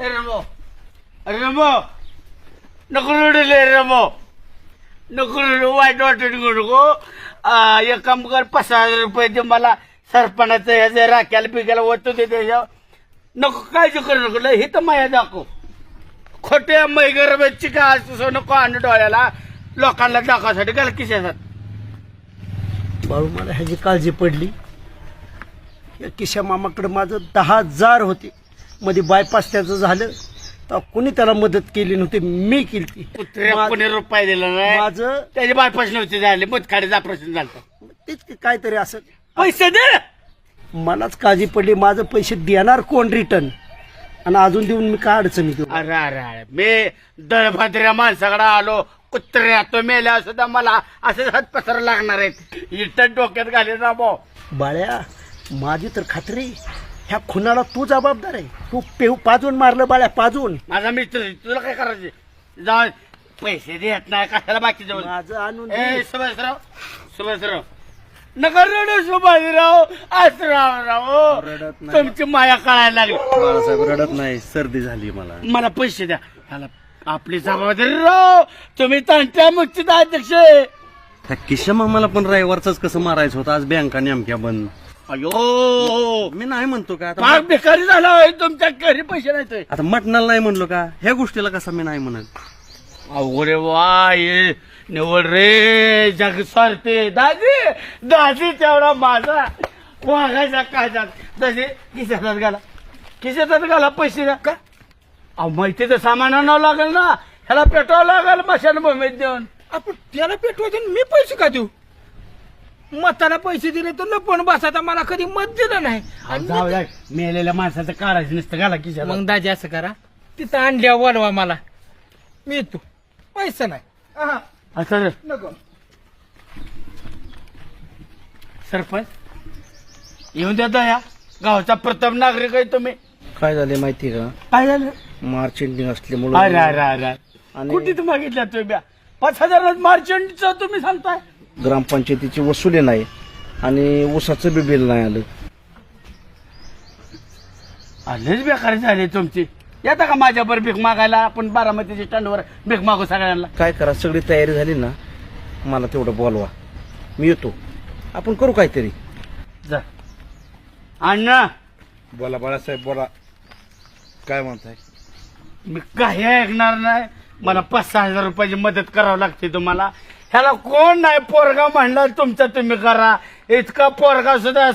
रमो रमो नको रडले रमो नको रडू वाईट वाटत नको एक काम कर 5,000 रुपये दे मला सरपणाचं ह्याचं राख्याला पिकाला ओतू दे त्याच्या नको काळजी करू नको हे तर माया दाखव खोट्या मैगरची का असं नको आणू डोळ्याला लोकांना दाखवासाठी घाल किशात भाऊ मला ह्याची काळजी पडली या किशा मामाकडे माझं 10,000 होते मध्ये बायपास त्याचं झालं तर कोणी त्याला मदत केली नव्हती मी केली कोणी रुपये दिला नाही माझं त्याचे बायपास नव्हते झाले मुतखाडीचं ऑपरेशन झालं तेच काहीतरी असं पैसे दे मलाच काळजी पडली माझं पैसे देणार कोण रिटर्न आणि अजून देऊन मी काय अडचणी देऊ अरे अरे अरे मी दळभाद्र्या माणसाकडे आलो कुत्र्या तो मेल्या सुद्धा मला असे हात पसरा लागणार आहेत इटन डोक्यात घाले ना भाऊ बाळ्या माझी तर खात्री ह्या खुनाला तू जबाबदार आहे तू पेहू पाजून मारलं बाळ्या पाजून माझा मित्र तुला काय करायचे जाऊ पैसे देत नाही कशाला बाकी जाऊ माझं आणून ए सुभाषराव नका रडू सुभाषराव आसराव रडत नाही. तुमची माया कळायला लागली बाळासाहेब रडत नाही सर्दी झाली मला पैसे द्या ह्याला आपली जबाबदारी राव तुम्ही तांट्या मुक्तीत अध्यक्ष आहे. त्या किशा मामाला पण रविवारच कसं मारायचं होतं आज बँका नेमक्या बंद अयो मी नाही म्हणतो का आता पाक बेकारी झाला होय तुमच्या घरी पैसे नाही आता मटणाला नाही म्हणलो का ह्या गोष्टीला कसा मी नाही म्हणत अवघडे वा ये निवड रे जग सारते दादी तेवढा माझा वाघाच्या काजात तसे खिशात घाला पैसे द्या का अहो माहितीचं सामान आणावं लागेल ना ह्याला पेटवावं लागेल मशानभूमीत देऊन आपण त्याला पेटवायचे मी पैसे का देऊ मताला पैसे दिले तर लपवून बसायचा मला कधी मत दिलं नाही आणि जाऊ द्या मेलेल्या माणसाचं काढायचं नसतं घाला खिशात मग दाजी असं करा तिथं आणल्या बोलवा मला मी येतो पैसा नाही आहा, असं नको सरपंच येऊन द्या दया गावचा प्रथम नागरिक आहे तुम्ही काय झाले माहिती का काय झालं मार्च एंडिंग अरे असल्यामुळे अरे अरे आणि कुठे तू मागितल्या तुम्ही 5,000 मार्चंटचं तुम्ही सांगताय ग्रामपंचायतीची वसुली नाही आणि ऊसाचं बी बिल नाही आलं आलेच बेकार झाले तुमची येता का माझ्यावर भीक मागायला आपण बारामतीच्या स्टँडवर भीक मागू सगळ्यांना काय करा सगळी तयारी झाली ना मला तेवढं बोलवा मी येतो आपण करू काहीतरी जा अण्णा बोला बाळासाहेब बोला काय म्हणताय मी काही ऐकणार नाही मला 5,000 रुपयाची मदत करावं लागते तुम्हाला ह्याला कोण नाही पोरगा म्हणला तुमचा तुम्ही करा इतका पोरगा सुद्धा